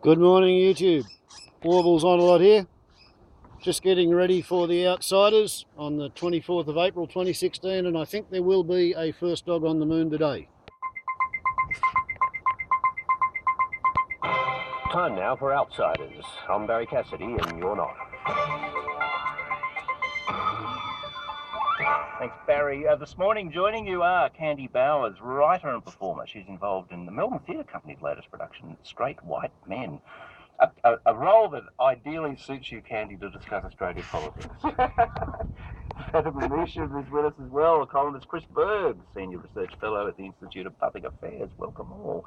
Good morning, YouTube. Warbles on a lot here. Just getting ready for the Outsiders on the 24th of April 2016, and I think there will be a first dog on the moon today. Time now for Outsiders. I'm Barry Cassidy, and you're not. Thanks, Barry. This morning, joining you are Candy Bowers, writer and performer. She's involved in the Melbourne Theatre Company's latest production, Straight White Men. A role that ideally suits you, Candy, to discuss Australian politics. Heather Manisha is with us as well. Columnist Chris Berg, Senior Research Fellow at the Institute of Public Affairs. Welcome all.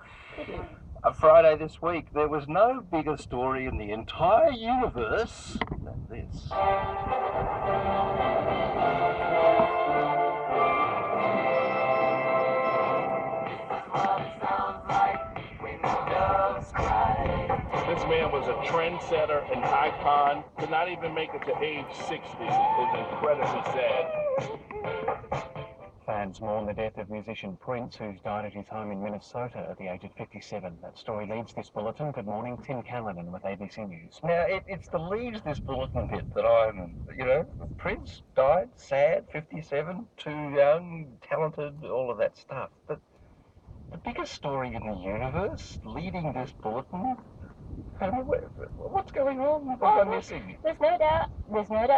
Friday this week, there was no bigger story in the entire universe than this. This man was a trendsetter, an icon. Could not even make it to age 60. It's incredibly sad. Fans mourn the death of musician Prince, who's died at his home in Minnesota at the age of 57. That story leads this bulletin. Good morning, Tim Callanan with ABC News. Now, it's the leaves this bulletin bit that I'm, Prince died, sad, 57, too young, talented, all of that stuff. But the biggest story in the universe, leading this bulletin, what's going on? What am I missing? There's no doubt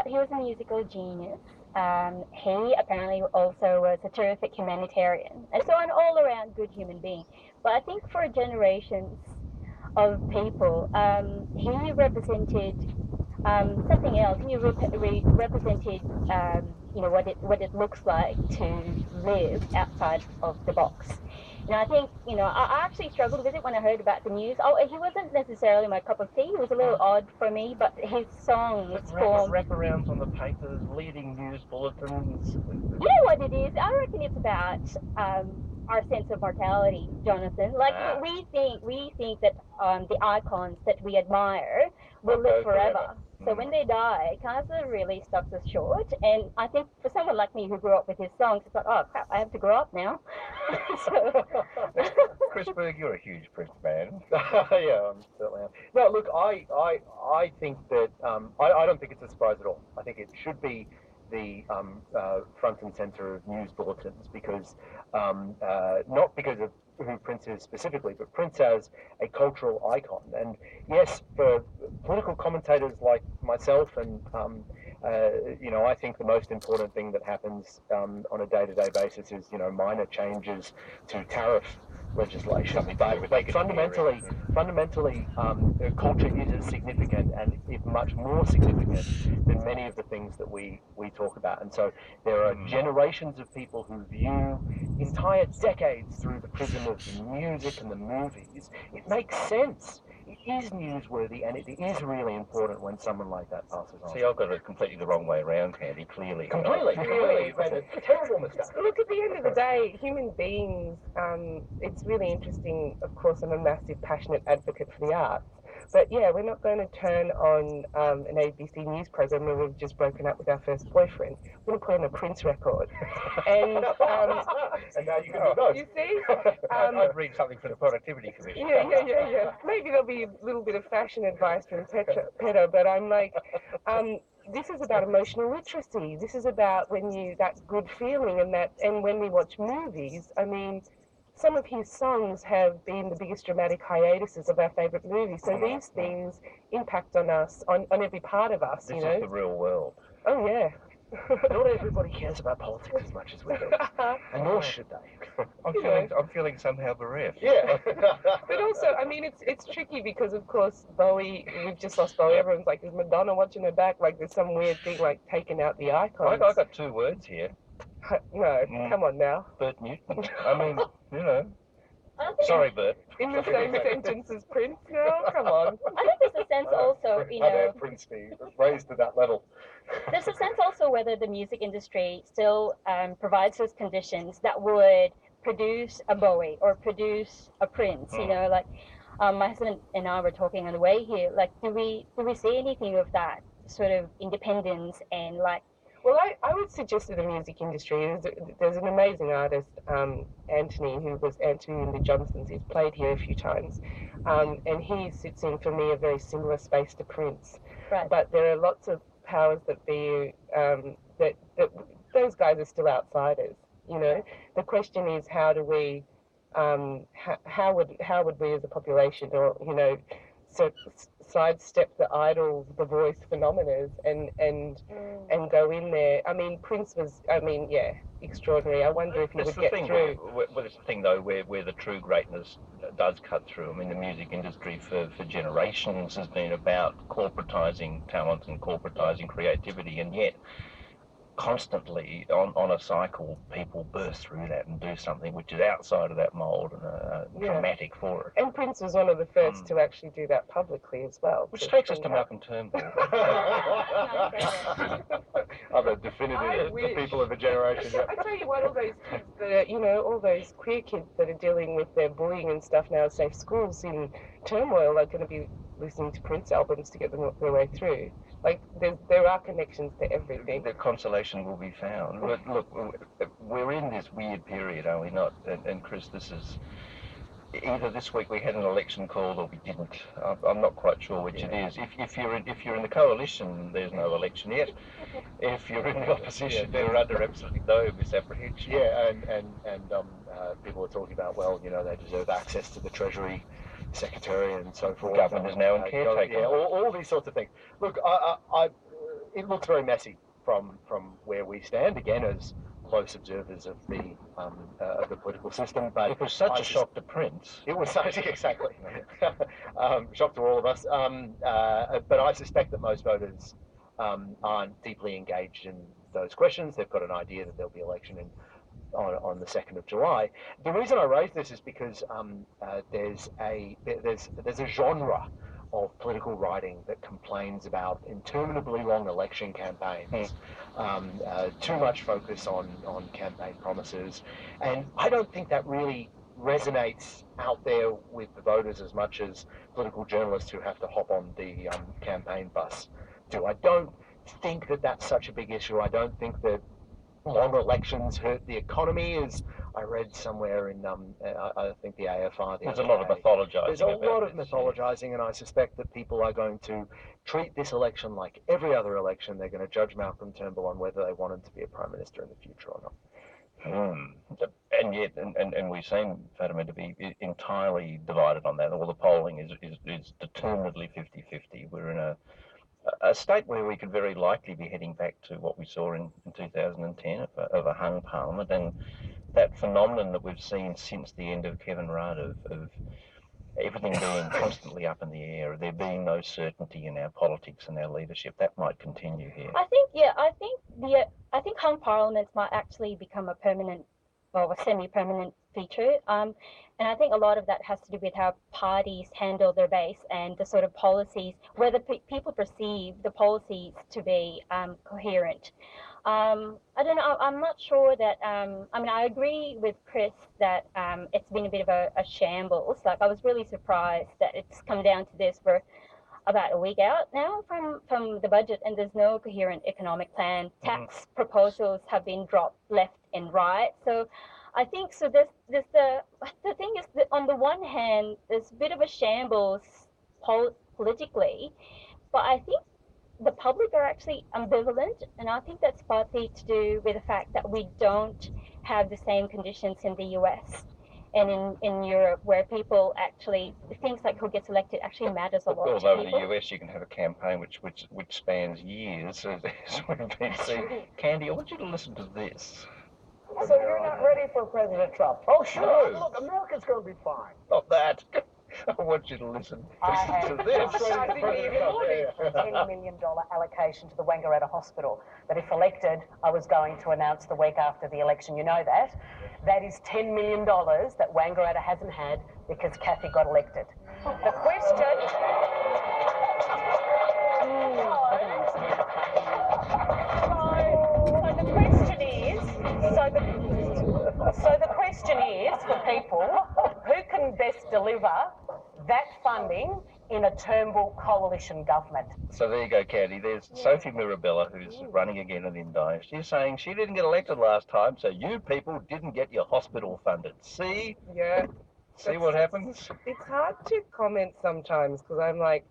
he was a musical genius. He apparently also was a terrific humanitarian, and so an all-around good human being. But I think for generations of people, he represented something else. He represented, what it looks like to live outside of the box. And I think, I actually struggled with it when I heard about the news. He wasn't necessarily my cup of tea. It was a little odd for me, but his songs form... Wraparounds on the papers, leading news bulletins. You know what it is? I reckon it's about our sense of mortality, Jonathan. We think that the icons that we admire will live forever. So when they die, it kind of really stops us short. And I think for someone like me who grew up with his songs, it's like, oh crap, I have to grow up now. Chris Berg, you're a huge Prince fan. Yeah, I'm certainly am. No, look, I think that I don't think it's a surprise at all. I think it should be the front and center of news bulletins because not because of who Prince is specifically, but Prince as a cultural icon. And yes, for political commentators like myself and I think the most important thing that happens on a day-to-day basis is, minor changes to tariff legislation. But fundamentally, culture is as significant and if much more significant than many of the things that we talk about. And so there are generations of people who view entire decades through the prism of the music and the movies. It makes sense. It is newsworthy, and it is really important when someone like that passes on. See, I've got it completely the wrong way around, Candy, clearly. Completely. You've made a terrible mistake. Look, at the end of the day, human beings, it's really interesting. Of course, I'm a massive, passionate advocate for the arts. But yeah, we're not going to turn on an ABC News program where we've just broken up with our first boyfriend. We're going to put on a Prince record. And now you can do both. You see? I'd read something for the Productivity Commission. Yeah. Maybe there'll be a little bit of fashion advice from Peter, but I'm like, this is about emotional literacy. This is about that good feeling and when we watch movies, I mean, some of his songs have been the biggest dramatic hiatuses of our favourite movies. So these things impact on us, on every part of us, This is the real world. Oh, yeah. Not everybody cares about politics as much as we do, and nor should they. I'm feeling somehow bereft. Yeah. But also, I mean, it's tricky because, of course, Bowie, we've just lost Bowie. Everyone's like, is Madonna watching her back? Like, there's some weird thing like taking out the icons. I've got two words here. No, come on now. Bert Newton. I mean, Sorry, Bert. In the same sentence as Prince now? Come on. I think there's a sense also, How dare Prince be raised to that level? There's a sense also whether the music industry still provides those conditions that would produce a Bowie or produce a Prince. My husband and I were talking on the way here. Like, do we see anything of that sort of independence and Well, I would suggest to the music industry, there's an amazing artist, Anthony, who was Anthony and the Johnsons. He's played here a few times. And he sits in, for me, a very similar space to Prince. Right. But there are lots of powers that be, that those guys are still outsiders, you know. The question is, how do we, how would we as a population, or, you know, sidestep the idols, the voice phenomenas, and go in there. I mean, Prince was, extraordinary. I wonder if he would get through. Well, it's the thing, though, where the true greatness does cut through. I mean, the music industry for generations has been about corporatising talent and corporatising creativity, and yet constantly on a cycle, people burst through that and do something which is outside of that mould and dramatic for it. And Prince was one of the first to actually do that publicly as well. Which takes us to Malcolm Turnbull. Other definitive people of a generation. I tell you what, all those kids that are, you know, all those queer kids that are dealing with their bullying and stuff now, say schools in turmoil, are going to be listening to Prince albums to get them their way through. Like, there are connections to everything. The consolation will be found. But look, we're in this weird period, are we not? And Chris, this is either this week we had an election called or we didn't. I'm not quite sure which it is. If you're in the coalition, there's no election yet. If you're in the opposition, you're under absolutely no misapprehension. Yeah, and people are talking about, well, you know, they deserve access to the Treasury Secretary and so forth. Government is now in caretaker. Yeah, all these sorts of things. Look, it looks very messy from where we stand, again, as close observers of the political system. But it was such a shock to Prince. It was such exactly shock to all of us. But I suspect that most voters aren't deeply engaged in those questions. They've got an idea that there'll be election on the 2nd of July. The reason I raise this is because there's a genre of political writing that complains about interminably long election campaigns, too much focus on campaign promises, and I don't think that really resonates out there with the voters as much as political journalists who have to hop on the campaign bus do. I don't think that that's such a big issue. I don't think that long elections hurt the economy, as I read somewhere in, I think the AFR. There's a lot of mythologising. There's a lot of mythologising, and I suspect that people are going to treat this election like every other election. They're going to judge Malcolm Turnbull on whether they want him to be a Prime Minister in the future or not. And yet, and we seem, Fatima, to be entirely divided on that. All the polling is determinedly 50-50. We're in a state where we could very likely be heading back to what we saw in 2010 of a hung parliament, and that phenomenon that we've seen since the end of Kevin Rudd of everything being constantly up in the air, there being no certainty in our politics and our leadership, that might continue here. I think hung parliaments might actually become a permanent, well, a semi-permanent feature. And I think a lot of that has to do with how parties handle their base and the sort of policies, whether people perceive the policies to be coherent. I don't know, I'm not sure that, I agree with Chris that it's been a bit of a shambles. Like, I was really surprised that it's come down to this. We're about a week out now from the budget, and there's no coherent economic plan. Tax proposals have been dropped left and right. So I think so. The thing is that on the one hand, there's a bit of a shambles politically, but I think the public are actually ambivalent, and I think that's partly to do with the fact that we don't have the same conditions in the US and in Europe, where people actually, things like who gets elected actually matters a lot. Although in the US you can have a campaign which spans years, as we've been seeing. Candy, I want you to listen to this. So you're not ready for President Trump? Oh, sure. No. Look, America's going to be fine. Not that. I want you to listen to this. $10 million allocation to the Wangaratta Hospital that if elected, I was going to announce the week after the election. You know that? That is $10 million that Wangaratta hasn't had because Kathy got elected. The question... So the question is, for people, who can best deliver that funding in a Turnbull coalition government. So there you go, Candy. There's Sophie Mirabella, who's running again at Indi. She's saying she didn't get elected last time, so you people didn't get your hospital funded. See? Yeah. See what happens? It's hard to comment sometimes because I'm like,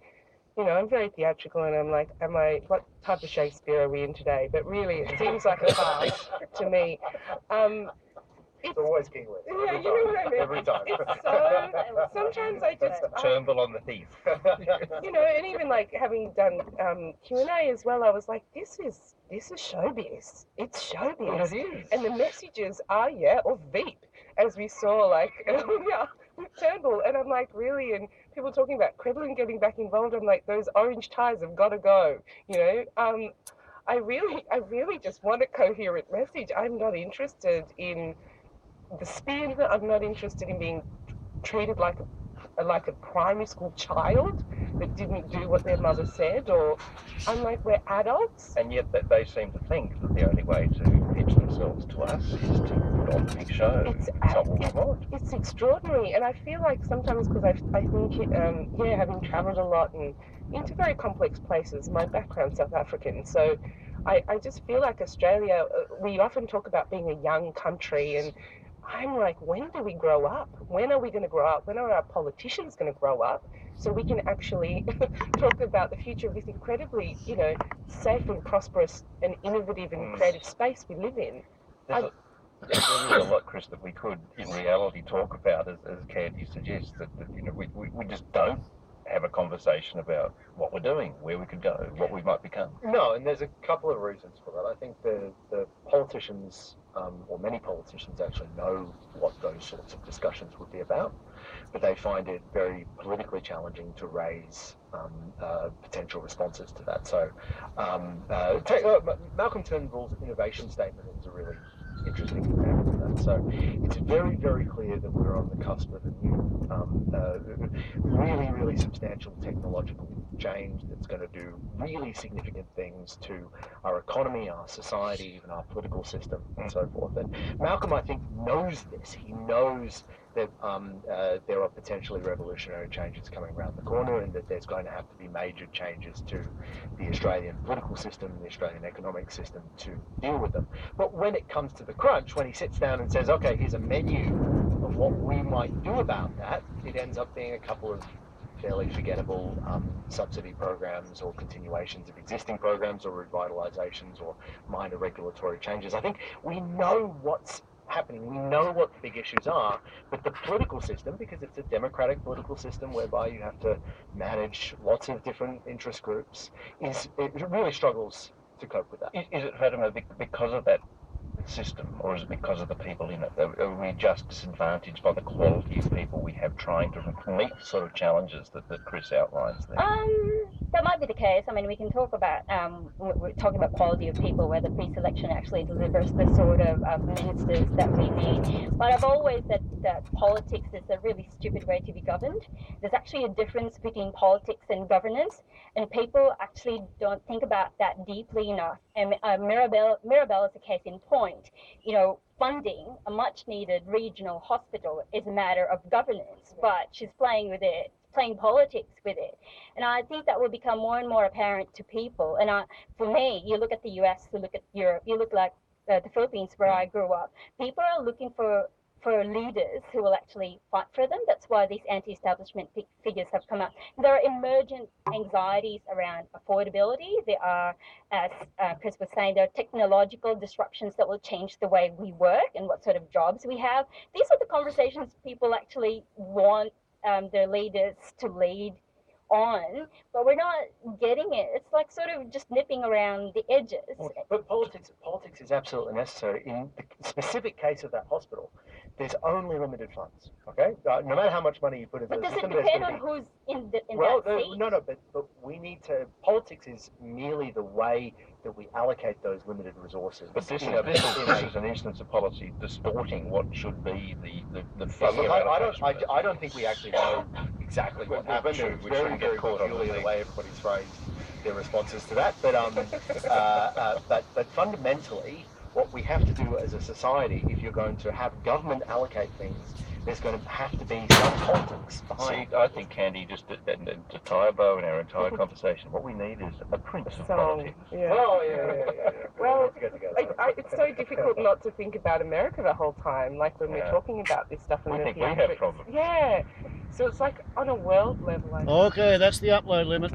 you know, I'm very theatrical and I'm like, what type of Shakespeare are we in today? But really, it seems like a farce to me. It's always King Lear. Yeah, you know what I mean? Every time. It's so, sometimes I just... Turnbull on the Heath. You know, and even like having done Q&A as well, I was like, this is showbiz. It's showbiz. Well, it is. And the messages are, or Veep, as we saw, like, with Turnbull. And I'm like, really? And people talking about Crevlin getting back involved. I'm like, those orange ties have got to go, you know? I really just want a coherent message. I'm not interested in the spin. I'm not interested in being treated like a primary school child that didn't do what their mother said, or I'm like, we're adults. And yet they seem to think that the only way to pitch themselves to us is to put on a big show. It's not what we want. It's extraordinary, and I feel like sometimes because I think, having travelled a lot and into very complex places, my background's South African, so I just feel like Australia, we often talk about being a young country, and I'm like, when do we grow up? When are we going to grow up? When are our politicians going to grow up so we can actually talk about the future of this incredibly, you know, safe and prosperous and innovative and creative space we live in? There's a lot, Chris, that we could in reality talk about, as Candy suggests, that you know, we just don't have a conversation about what we're doing, where we could go, what we might become. No, and there's a couple of reasons for that. I think the politicians, or many politicians, actually know what those sorts of discussions would be about, but they find it very politically challenging to raise potential responses to that. So Malcolm Turnbull's innovation statement is a really interesting example of that. So it's very, very clear that we're on the cusp of a new, really, really substantial technological change that's going to do really significant things to our economy, our society, even our political system, and so forth. And Malcolm, I think, knows this. He knows that there are potentially revolutionary changes coming around the corner, and that there's going to have to be major changes to the Australian political system, the Australian economic system to deal with them. But when it comes to the crunch, when he sits down and says, okay, here's a menu of what we might do about that, it ends up being a couple of fairly forgettable subsidy programs or continuations of existing programs or revitalizations or minor regulatory changes. I think we know what's happening. We know what the big issues are, but the political system, because it's a democratic political system whereby you have to manage lots of different interest groups, it really struggles to cope with that. Is it, Fatima, because of that system, or is it because of the people in it? Are we just disadvantaged by the quality of people we have trying to meet the sort of challenges that Chris outlines there? That might be the case. I mean, we can talk about, we're talking about quality of people, whether pre-selection actually delivers the sort of ministers that we need. But I've always said that politics is a really stupid way to be governed. There's actually a difference between politics and governance, and people actually don't think about that deeply enough. And Mirabella is a case in point. You know, funding a much-needed regional hospital is a matter of governance, but she's playing with it, playing politics with it. And I think that will become more and more apparent to people. And for me, you look at the US, you look at Europe, you look like the Philippines where I grew up. People are looking for leaders who will actually fight for them. That's why these anti-establishment figures have come up. There are emergent anxieties around affordability. There are, as Chris was saying, there are technological disruptions that will change the way we work and what sort of jobs we have. These are the conversations people actually want their leaders to lead on, but we're not getting it. It's like sort of just nipping around the edges. But politics is absolutely necessary. In the specific case of that hospital, there's only limited funds, okay? No matter how much money you put into the system, does it depend on who's in that seat? No, but we need to, politics is merely the way that we allocate those limited resources. But this is an instance of policy distorting what should be the funding. I don't think we actually know exactly what happened. It's very, very peculiar the way everybody's phrased their responses to that. But fundamentally, what we have to do as a society, if you're going to have government allocate things there's going to have to be some politics behind. I think, Candy, just to tie a bow in our entire conversation, what we need is a prince of politics. Yeah. Oh, yeah. Well, Let's get together. it's so difficult not to think about America the whole time, like when we're talking about this stuff. And We the think we have theatrics. problems. Yeah. So it's like on a world level. I think. Okay, that's the upload limit.